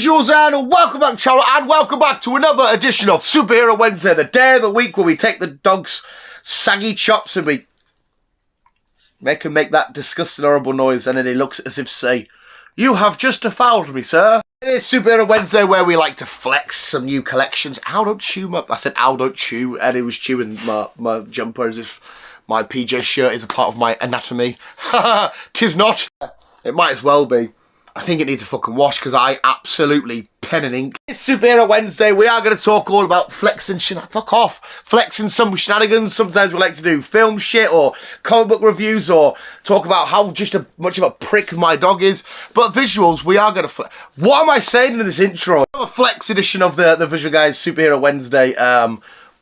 visuals and welcome back channel and welcome back to another edition of Superhero Wednesday, the day of the week where we take the dog's saggy chops and we make him make that disgusting horrible noise, and then he looks as if to say, "You have just defiled me, sir." It is Superhero Wednesday where we like to flex some new collections. Ow, don't chew my... I said ow, don't chew, and he was chewing my jumper as if my PJ shirt is a part of my anatomy. Haha, 'tis not. It might as well be. I think it needs a fucking wash because I absolutely pen and ink. It's Superhero Wednesday. We are going to talk all about flexing fuck off. Flexing some shenanigans. Sometimes we like to do film shit or comic book reviews or talk about how much of a prick my dog is. But visuals, we are going to What am I saying in this intro? A flex edition of the Visual Guyz Superhero Wednesday.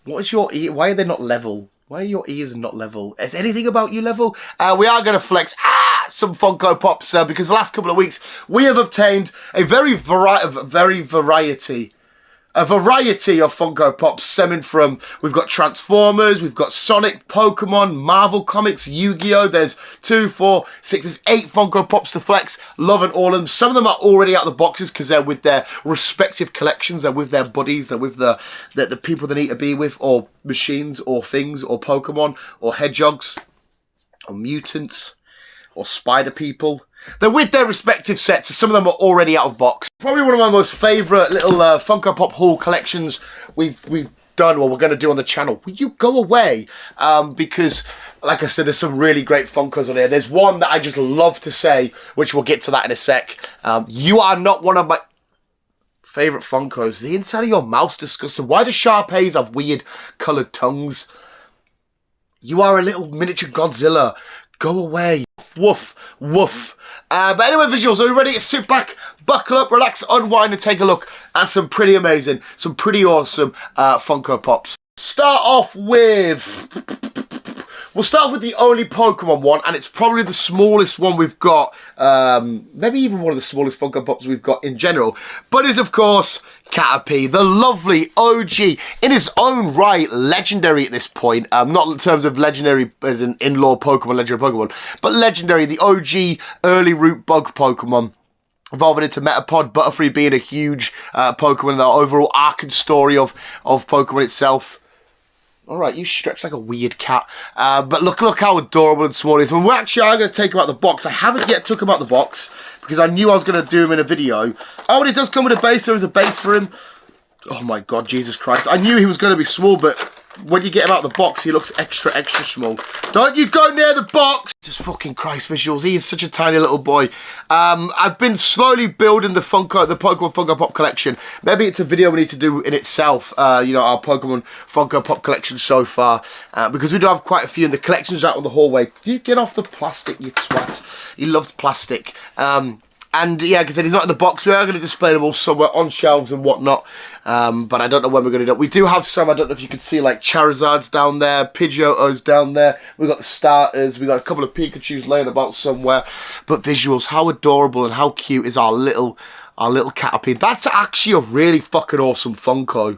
What is your ear? Why are they not level? Why are your ears not level? Is anything about you level? We are going to flex some Funko Pops because the last couple of weeks we have obtained a variety of Funko Pops stemming from, we've got Transformers, we've got Sonic, Pokemon, Marvel Comics, Yu-Gi-Oh! There's 2, 4, 6, there's 8 Funko Pops to flex. Loving all of them. Some of them are already out of the boxes because they're with their respective collections, they're with their buddies, they're with the people they need to be with, or machines, or things, or Pokemon, or hedgehogs, or mutants, or spider people. They're with their respective sets, so some of them are already out of box. Probably one of my most favourite little Funko Pop haul collections we've done, or we're going to do on the channel. Will you go away? Because, like I said, there's some really great Funkos on here. There's one that I just love to say, which we'll get to that in a sec. You are not one of my favourite Funkos. The inside of your mouth's disgusting. Why do Shar-Peis have weird coloured tongues? You are a little miniature Godzilla. Go away. Woof, woof. But anyway, visuals, are we ready to sit back, buckle up, relax, unwind, and take a look at some pretty amazing, some pretty awesome Funko Pops? Start off with... We'll start with the only Pokemon one, and it's probably the smallest one we've got. Maybe even one of the smallest Funko Pops we've got in general. But is, of course, Caterpie, the lovely OG, in his own right, legendary at this point. Not in terms of legendary as an in-law Pokemon, legendary Pokemon, but legendary, the OG early root bug Pokemon. Evolving into Metapod, Butterfree being a huge Pokemon in the overall arc and story of Pokemon itself. Alright, you stretch like a weird cat. But look how adorable and small he is. Well, we actually are going to take him out the box. I haven't yet took him out the box because I knew I was going to do him in a video. Oh, and it does come with a base. There is a base for him. Oh my god, Jesus Christ. I knew he was going to be small, but when you get him out of the box, he looks extra small. Don't you go near the box! Jesus fucking Christ, visuals. He is such a tiny little boy. I've been slowly building the Pokemon Funko Pop collection. Maybe it's a video we need to do in itself, you know, our Pokemon Funko Pop collection so far. Because we do have quite a few, and the collection's out on the hallway. You get off the plastic, you twat. He loves plastic. And yeah, because he's not in the box. We are going to display them all somewhere on shelves and whatnot. But I don't know when we're going to do it. We do have some, I don't know if you can see, like Charizard's down there, Pidgeotto's down there. We've got the starters. We've got a couple of Pikachus laying about somewhere. But visuals, how adorable and how cute is our little Caterpie. That's actually a really fucking awesome Funko.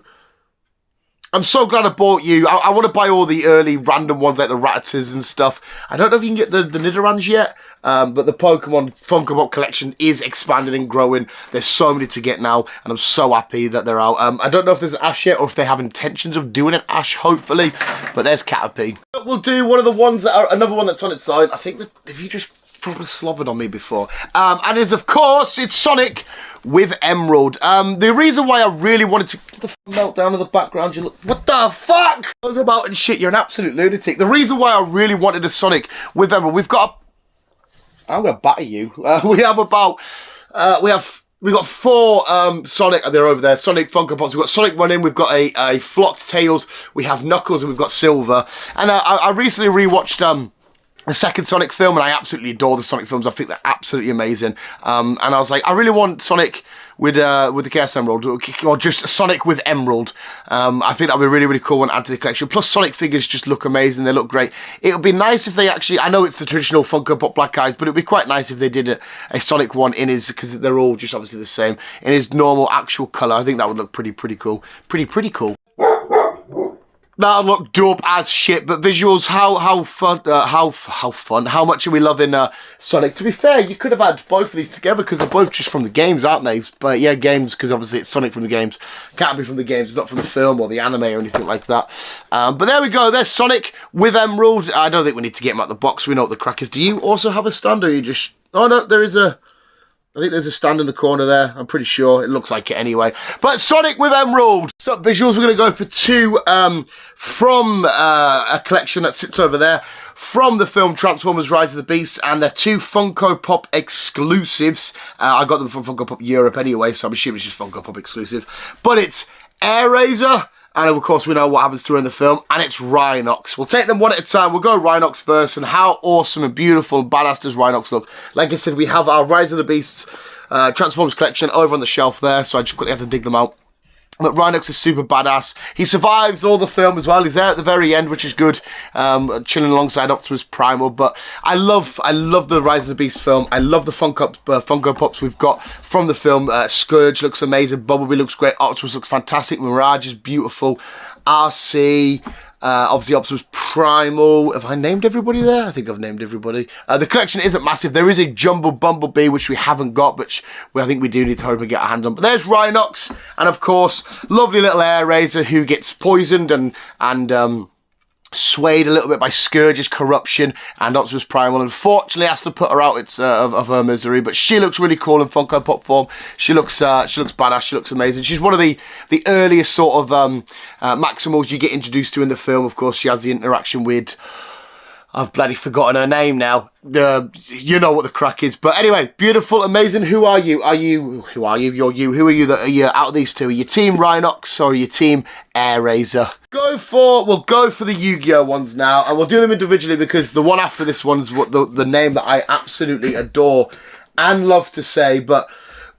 I'm so glad I bought you. I want to buy all the early random ones like the Rattatas and stuff. I don't know if you can get the Nidorans yet, but the Pokemon Funko Pop collection is expanding and growing. There's so many to get now, and I'm so happy that they're out. I don't know if there's an Ash yet or if they have intentions of doing an Ash, hopefully, but there's Caterpie. We'll do one of the ones that are, another one that's on its side. I think that if you just probably slobbered on me before. And is, of course, it's Sonic with Emerald. The reason why I really wanted to... What the meltdown in the background, you look... What the fuck? I was about and shit, you're an absolute lunatic. The reason why I really wanted a Sonic with Emerald, we've got a... I'm going to batter you. We have about... We've got 4 Sonic, they're over there, Sonic Funko Pops. We've got Sonic running, we've got a Flocked Tails, we have Knuckles, and we've got Silver. And I recently rewatched... the second Sonic film, and I absolutely adore the Sonic films. I think they're absolutely amazing. And I was like, I really want Sonic with the Chaos Emerald, or just Sonic with Emerald. I think that would be really, really cool and add to the collection. Plus, Sonic figures just look amazing. They look great. It would be nice if they actually, I know it's the traditional Funko Pop Black Eyes, but it would be quite nice if they did a Sonic one in his, because they're all just obviously the same, in his normal actual colour. I think that would look pretty cool. Pretty cool. That'll look dope as shit, but visuals, how much are we loving Sonic? To be fair, you could have had both of these together because they're both just from the games, aren't they? But yeah, games, because obviously it's Sonic from the games. Can't be from the games, it's not from the film or the anime or anything like that. But there we go, there's Sonic with Emerald. I don't think we need to get him out the box, we know what the crack is. Do you also have a stand, or you just... Oh no, there is a... I think there's a stand in the corner there. I'm pretty sure. It looks like it anyway. But Sonic with Emerald. So visuals, we're going to go for two from a collection that sits over there. From the film Transformers Rise of the Beasts. And they're two Funko Pop exclusives. I got them from Funko Pop Europe anyway, so I'm assuming it's just Funko Pop exclusive. But it's Air Razor. And of course, we know what happens to her in the film. And it's Rhinox. We'll take them one at a time. We'll go Rhinox first. And how awesome and beautiful and badass does Rhinox look? Like I said, we have our Rise of the Beasts Transformers collection over on the shelf there. So I just quickly have to dig them out. But Rhinox is super badass. He survives all the film as well. He's there at the very end, which is good. Chilling alongside Optimus Primal. But I love the Rise of the Beast film. I love the Funko Pops we've got from the film. Scourge looks amazing. Bumblebee looks great. Optimus looks fantastic. Mirage is beautiful. RC... obviously Optimus Primal. Have I named everybody there? I think I've named everybody. The collection isn't massive. There is a Jumbo Bumblebee, which we haven't got, but I think we do need to hope and get our hands on. But there's Rhinox, and of course, lovely little Air Razor who gets poisoned and swayed a little bit by Scourge's corruption, and Optimus Primal unfortunately has to put her out of her misery, but she looks really cool in Funko Pop form. She looks badass, she looks amazing. She's one of the earliest sort of Maximals you get introduced to in the film. Of course, she has the interaction with... I've bloody forgotten her name now. You know what the crack is. But anyway, beautiful, amazing. Who are you? Who are you? You're you. Who are you that are you out of these two? Are you Team Rhinox or are you Team Air Razor? We'll go for the Yu-Gi-Oh ones now. And we'll do them individually because the one after this one's the name that I absolutely adore and love to say. But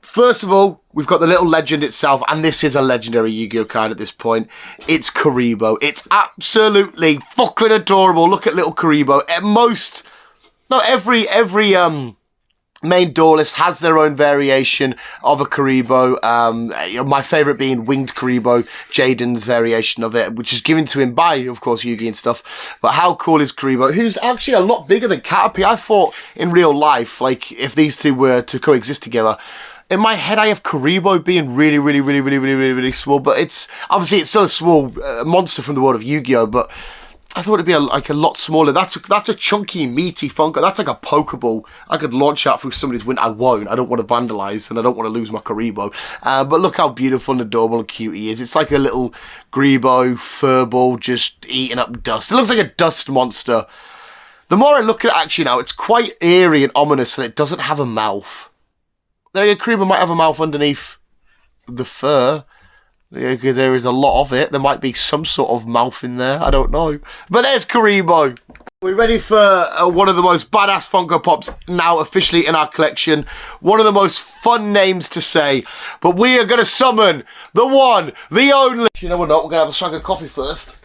first of all, we've got the little legend itself, and this is a legendary Yu-Gi-Oh card at this point. It's Karibo. It's absolutely fucking adorable. Look at little Karibo. Every main duelist has their own variation of a Karibo. My favourite being Winged Karibo, Jaden's variation of it, which is given to him by, of course, Yugi and stuff. But how cool is Karibo? Who's actually a lot bigger than Caterpie. I thought in real life, like, if these two were to coexist together, in my head, I have Karibo being really small, but it's still a small monster from the world of Yu-Gi-Oh, but I thought it'd be like a lot smaller. That's a chunky, meaty Funko. That's like a Pokeball. I could launch out through somebody's window. I won't. I don't want to vandalize, and I don't want to lose my Karibo. But look how beautiful and adorable and cute he is. It's like a little Grebo furball just eating up dust. It looks like a dust monster. The more I look at it actually now, it's quite eerie and ominous, and it doesn't have a mouth. There, Karibo might have a mouth underneath the fur, because there is a lot of it. There might be some sort of mouth in there. I don't know. But there's Karibo. We're ready for one of the most badass Funko Pops now officially in our collection. One of the most fun names to say. But we are going to summon the one, the only... You know what, not? We're going to have a swag of coffee first.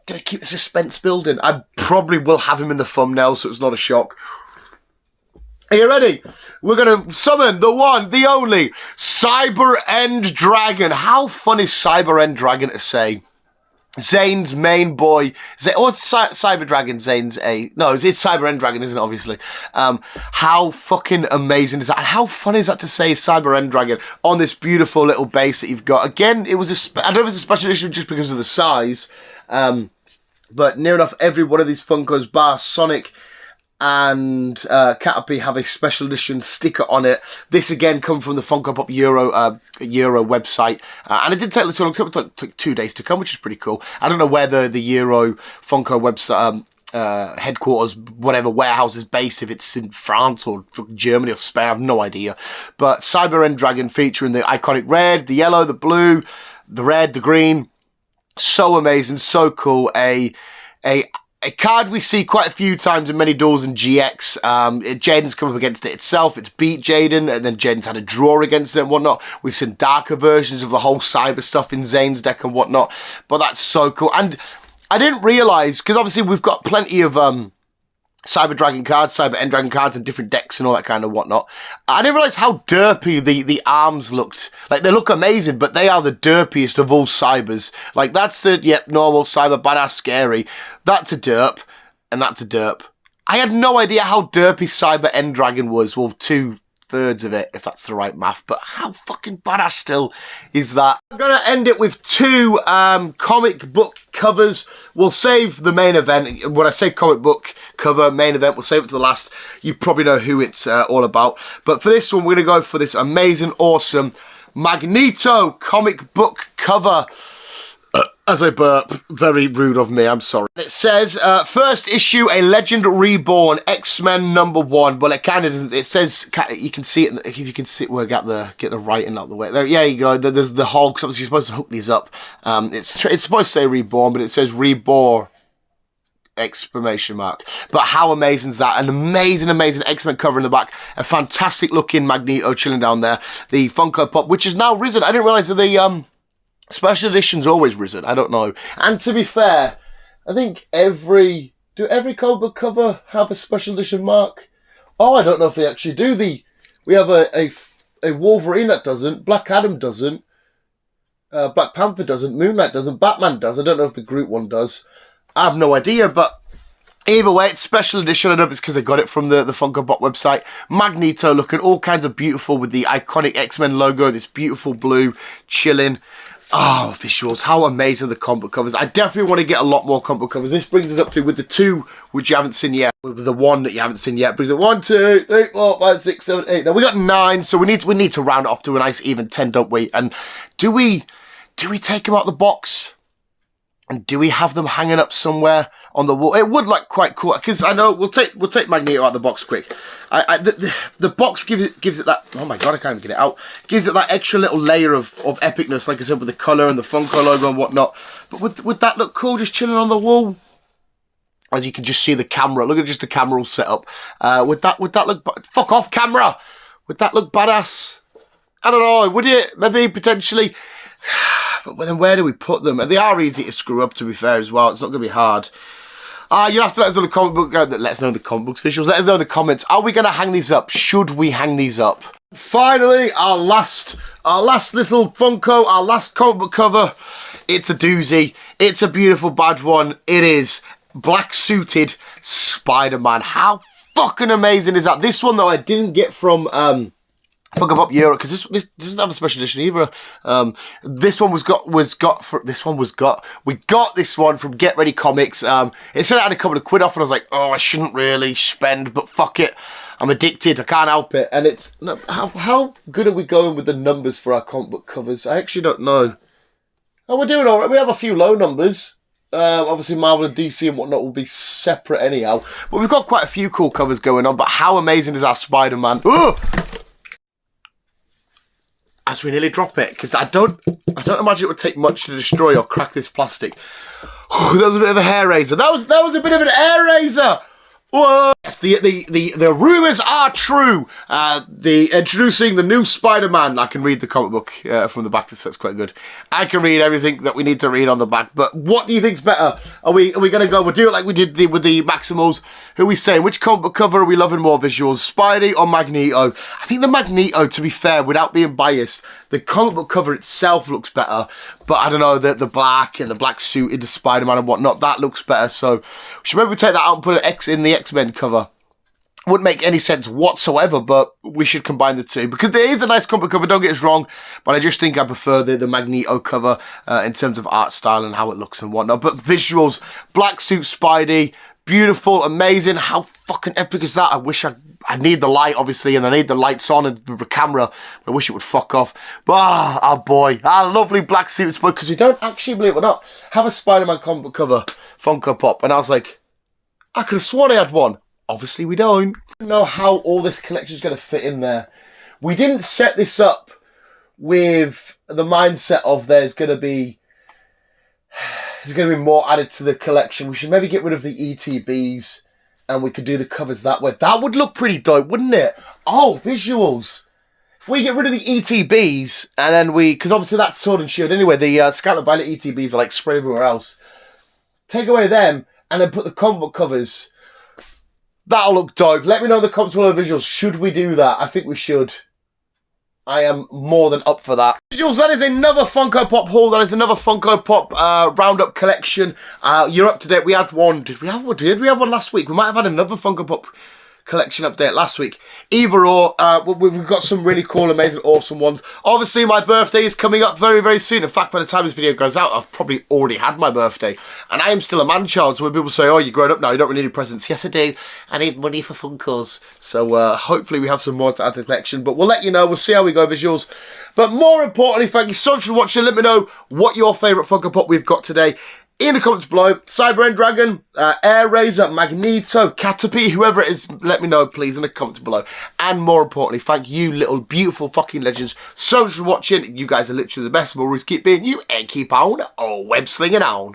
Going to keep the suspense building. I probably will have him in the thumbnail, so it's not a shock. Are you ready? We're going to summon the one, the only, Cyber End Dragon. How fun is Cyber End Dragon to say? Zane's main boy. Cyber Dragon, Zane's No, it's Cyber End Dragon, isn't it, obviously? How fucking amazing is that? And how fun is that to say Cyber End Dragon on this beautiful little base that you've got? Again, it was I don't know if it's a special edition just because of the size. But near enough every one of these Funkos, bar Sonic and Caterpie, have a special edition sticker on it. This again comes from the Funko Pop Euro website, and it did take a little long. It took 2 days to come, which is pretty cool. I don't know where the Euro Funko website headquarters, whatever warehouse is based, if it's in France or Germany or Spain, I have no idea. But Cyber End Dragon featuring the iconic red, the yellow, the blue, the red, the green. So amazing, so cool. A card we see quite a few times in many duels in GX. Jaden's come up against it itself. It's beat Jaden, and then Jaden's had a draw against it and whatnot. We've seen darker versions of the whole cyber stuff in Zane's deck and whatnot. But that's so cool. And I didn't realise, because obviously we've got plenty of Cyber Dragon cards, Cyber End Dragon cards, and different decks and all that kind of whatnot. I didn't realise how derpy the arms looked. Like, they look amazing, but they are the derpiest of all Cybers. Like, that's the, yep, normal Cyber, badass, scary. That's a derp, and that's a derp. I had no idea how derpy Cyber End Dragon was. Well, 2/3 of it, if that's the right math, but how fucking badass still is that? I'm gonna end it with 2 comic book covers. We'll save the main event. When I say comic book cover, main event, we'll save it to the last. You probably know who it's all about. But for this one, we're gonna go for this amazing, awesome Magneto comic book cover. As I burp, very rude of me, I'm sorry. It says, first issue, A Legend Reborn, X-Men #1. Well, it kind of doesn't, it says, you can see it, if you can see it, we'll get the writing out the way. There, yeah, you go, there's the Hulk, because obviously you're supposed to hook these up. It's supposed to say Reborn, but it says Reborn! Exclamation mark. But how amazing is that? An amazing, amazing X-Men cover in the back. A fantastic looking Magneto chilling down there. The Funko Pop, which is now risen. I didn't realise that the, Special edition's always risen. I don't know. And to be fair, I think every comic book cover have a special edition mark? Oh, I don't know if they actually do. We have a Wolverine that doesn't. Black Adam doesn't. Black Panther doesn't. Moon Knight doesn't. Batman does. I don't know if the Groot one does. I have no idea, but either way, it's special edition. I don't know if it's because I got it from the Funko Pop website. Magneto looking all kinds of beautiful with the iconic X-Men logo. This beautiful blue chilling. Oh, visuals. How amazing the comic book covers. I definitely want to get a lot more comic book covers. This brings us up to, with the 2, which you haven't seen yet, with the 1 that you haven't seen yet, brings it 1, 2, 3, 4, 5, 6, 7, 8. Now, we got 9, so we need to round it off to a nice even 10, don't we? And do we take them out of the box? And do we have them hanging up somewhere on the wall? It would look quite cool, because I know we'll take Magneto out of the box quick. The box gives it that, oh my god, I can't even get it out. Gives it that extra little layer of epicness, like I said, with the colour and the Funko logo and whatnot. But would that look cool just chilling on the wall? As you can just see the camera, look at just the camera all set up. Would that look, fuck off camera! Would that look badass? I don't know, would it? Maybe, potentially. But then where do we put them? And they are easy to screw up, to be fair, as well. It's not going to be hard. You'll have to let us know in the comic book. Let us know in the comic books visuals. Let us know in the comments. Are we going to hang these up? Should we hang these up? Finally, our last little Funko, our last comic book cover. It's a doozy. It's a beautiful bad one. It is black suited Spider-Man. How fucking amazing is that? This one though, I didn't get from Funko Pop Europe, because this doesn't have a special edition either. We got this one from Get Ready Comics. It said I had a couple of quid off, and I was like, oh, I shouldn't really spend, but fuck it, I'm addicted, I can't help it. And it's how good are we going with the numbers for our comic book covers? I actually don't know. Oh, we're doing all right. We have a few low numbers. Obviously Marvel and DC and whatnot will be separate anyhow, but we've got quite a few cool covers going on. But how amazing is our Spider-Man? As we nearly drop it, because I don't imagine it would take much to destroy or crack this plastic. That was a bit of a hair raiser. That was a bit of an air raiser. Whoa! Yes, the rumours are true. Introducing the new Spider-Man. I can read the comic book from the back. That's quite good. I can read everything that we need to read on the back. But what do you think's better? Are we going to go? We'll do it like we did with the Maximals. Who are we saying? Which comic book cover are we loving more visuals? Spidey or Magneto? I think the Magneto, to be fair, without being biased, the comic book cover itself looks better. But I don't know, the black and the black suit in the Spider-Man and whatnot, that looks better. So we should maybe take that out and put an X in the X-Men cover. Wouldn't make any sense whatsoever, but we should combine the two, because there is a nice comic cover, don't get us wrong, but I just think I prefer the Magneto cover in terms of art style and how it looks and whatnot. But visuals, black suit Spidey, beautiful, amazing. How fucking epic is that? I wish I need the light, obviously, and I need the lights on and the camera. I wish it would fuck off. But, oh boy, our lovely black suit Spidey, because we don't actually, believe it or not, have a Spider-Man comic book cover, Funko Pop, and I was like, I could have sworn I had one. Obviously we don't. I don't know how all this collection is going to fit in there. We didn't set this up with the mindset of there's going to be more added to the collection. We should maybe get rid of the ETBs and we could do the covers that way. That would look pretty dope, wouldn't it? Oh, visuals. If we get rid of the ETBs and then because obviously that's Sword and Shield anyway, the Scarlet Violet ETBs are like spread everywhere else. Take away them and then put the comic book covers That'll look dope. Let me know in the comments below visuals. Should we do that? I think we should. I am more than up for that. Visuals, that is another Funko Pop haul. That is another Funko Pop roundup collection. You're up to date. We had one. Did we have one? Did we have one last week? We might have had another Funko Pop collection update last week. Either or, we've got some really cool, amazing, awesome ones. Obviously, my birthday is coming up very, very soon. In fact, by the time this video goes out, I've probably already had my birthday. And I am still a man-child, so when people say, oh, you're grown up now, you don't really need presents. Yes, I do. I need money for Funkos. So hopefully we have some more to add to the collection. But we'll let you know. We'll see how we go, visuals. But more importantly, thank you so much for watching. Let me know what your favourite Funko Pop we've got today in the comments below. Cyber End Dragon, Air Razor, Magneto, Caterpie, whoever it is, let me know, please, in the comments below. And more importantly, thank you, little beautiful fucking legends, so much for watching. You guys are literally the best. We'll always keep being you and keep on web slinging on.